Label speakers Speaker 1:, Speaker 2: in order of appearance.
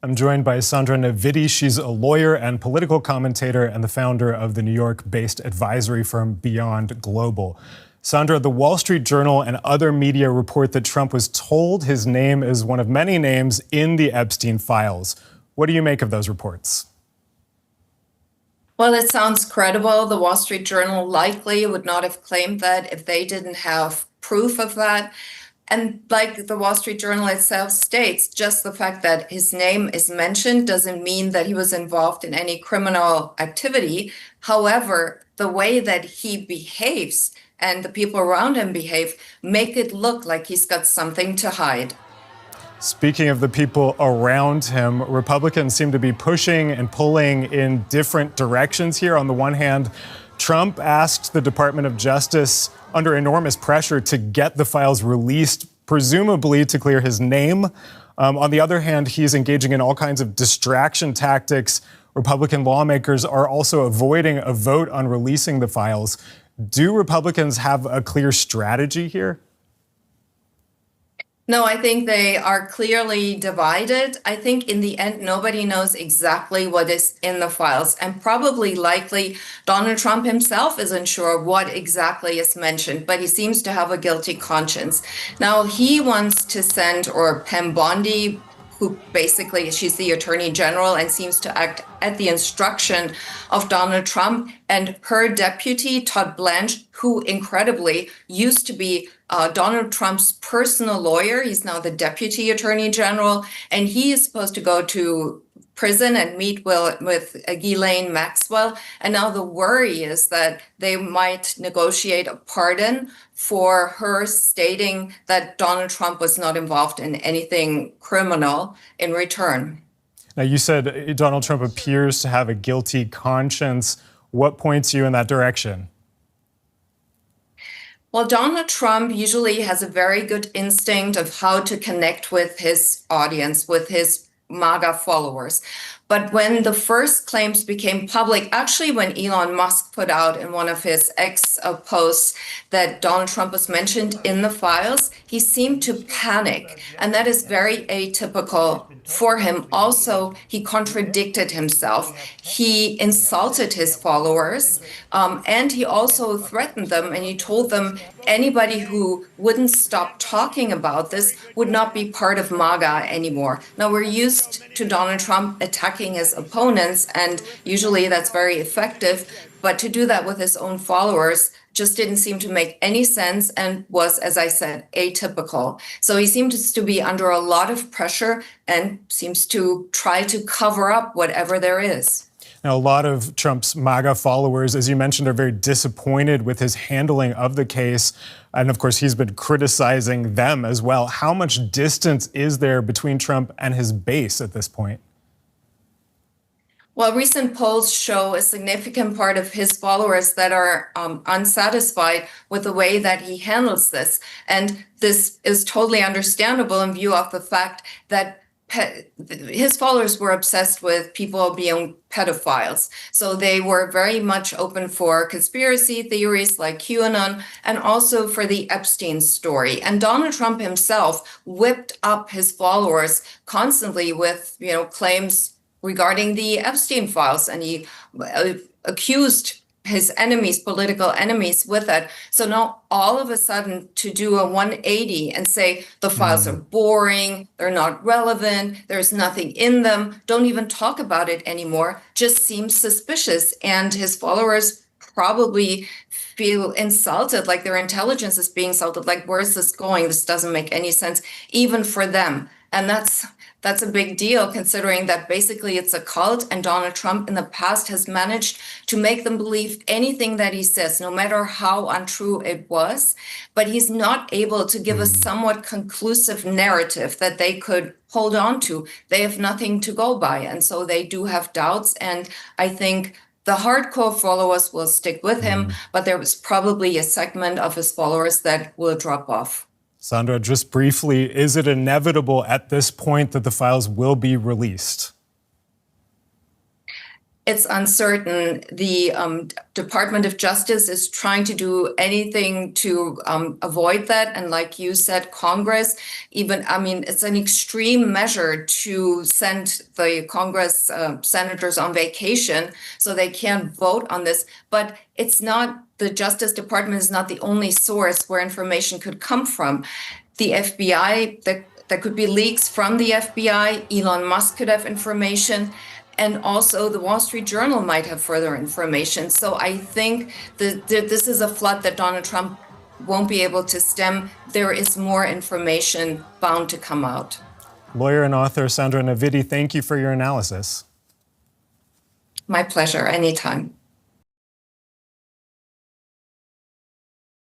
Speaker 1: I'm joined by Sandra Navidi. She's a lawyer and political commentator and the founder of the New York-based advisory firm BeyondGlobal. Sandra, the Wall Street Journal and other media report that Trump was told his name is one of many names in the Epstein files. What do you make of those reports?
Speaker 2: Well, it sounds credible. The Wall Street Journal likely would not have claimed that if they didn't have proof of that. And like the Wall Street Journal itself states, just the fact that his name is mentioned doesn't mean that he was involved in any criminal activity. However, the way that he behaves and the people around him behave make it look like he's got something to hide.
Speaker 1: Speaking of the people around him, Republicans seem to be pushing and pulling in different directions here. On the one hand, Trump asked the Department of Justice under enormous pressure to get the files released, presumably to clear his name. On the other hand, he's engaging in all kinds of distraction tactics. Republican lawmakers are also avoiding a vote on releasing the files. Do Republicans have a clear strategy here?
Speaker 2: No, I think they are clearly divided. I think in the end, nobody knows exactly what is in the files, and probably likely Donald Trump himself isn't sure what exactly is mentioned, but he seems to have a guilty conscience. Now, he wants to send, or Pam Bondi, who basically, she's the attorney general and seems to act at the instruction of Donald Trump, and her deputy, Todd Blanche, who incredibly used to be Donald Trump's personal lawyer. He's now the deputy attorney general, and he is supposed to go to prison and meet with Ghislaine Maxwell. And now the worry is that they might negotiate a pardon for her stating that Donald Trump was not involved in anything criminal in return.
Speaker 1: Now, you said Donald Trump appears to have a guilty conscience. What points you in that direction?
Speaker 2: Well, Donald Trump usually has a very good instinct of how to connect with his audience, with his MAGA followers. But when the first claims became public, actually when Elon Musk put out in one of his X posts that Donald Trump was mentioned in the files, he seemed to panic. And that is very atypical for him. Also, he contradicted himself. He insulted his followers, and he also threatened them, and he told them anybody who wouldn't stop talking about this would not be part of MAGA anymore. Now, we're used to Donald Trump attacking his opponents, and usually that's very effective, but to do that with his own followers just didn't seem to make any sense and was, as I said, atypical. So he seems to be under a lot of pressure and seems to try to cover up whatever there is.
Speaker 1: Now, a lot of Trump's MAGA followers, as you mentioned, are very disappointed with his handling of the case. And of course, he's been criticizing them as well. How much distance is there between Trump and his base at this point?
Speaker 2: Well, recent polls show a significant part of his followers that are unsatisfied with the way that he handles this. And this is totally understandable in view of the fact that his followers were obsessed with people being pedophiles. So they were very much open for conspiracy theories like QAnon and also for the Epstein story. And Donald Trump himself whipped up his followers constantly with, claims regarding the Epstein files, and he accused his enemies, political enemies, with it. So now all of a sudden to do a 180 and say the files are boring, they're not relevant, there's nothing in them, don't even talk about it anymore, just seems suspicious. And his followers probably feel insulted, like their intelligence is being insulted, like, where's this going? This doesn't make any sense, even for them. And that's a big deal, considering that basically it's a cult, and Donald Trump in the past has managed to make them believe anything that he says, no matter how untrue it was. But he's not able to give a somewhat conclusive narrative that they could hold on to. They have nothing to go by, and so they do have doubts. And I think the hardcore followers will stick with him, but there was probably a segment of his followers that will drop off.
Speaker 1: Sandra, just briefly, is it inevitable at this point that the files will be released?
Speaker 2: it's uncertain. The Department of Justice is trying to do anything to avoid that. And like you said, Congress, it's an extreme measure to send the Congress senators on vacation so they can't vote on this. But it's not, the Justice Department is not the only source where information could come from. The FBI, there could be leaks from the FBI. Elon Musk could have information. And also the Wall Street Journal might have further information. So I think that this is a flood that Donald Trump won't be able to stem. There is more information bound to come out.
Speaker 1: Lawyer and author Sandra Navidi, thank you for your analysis.
Speaker 2: My pleasure, anytime.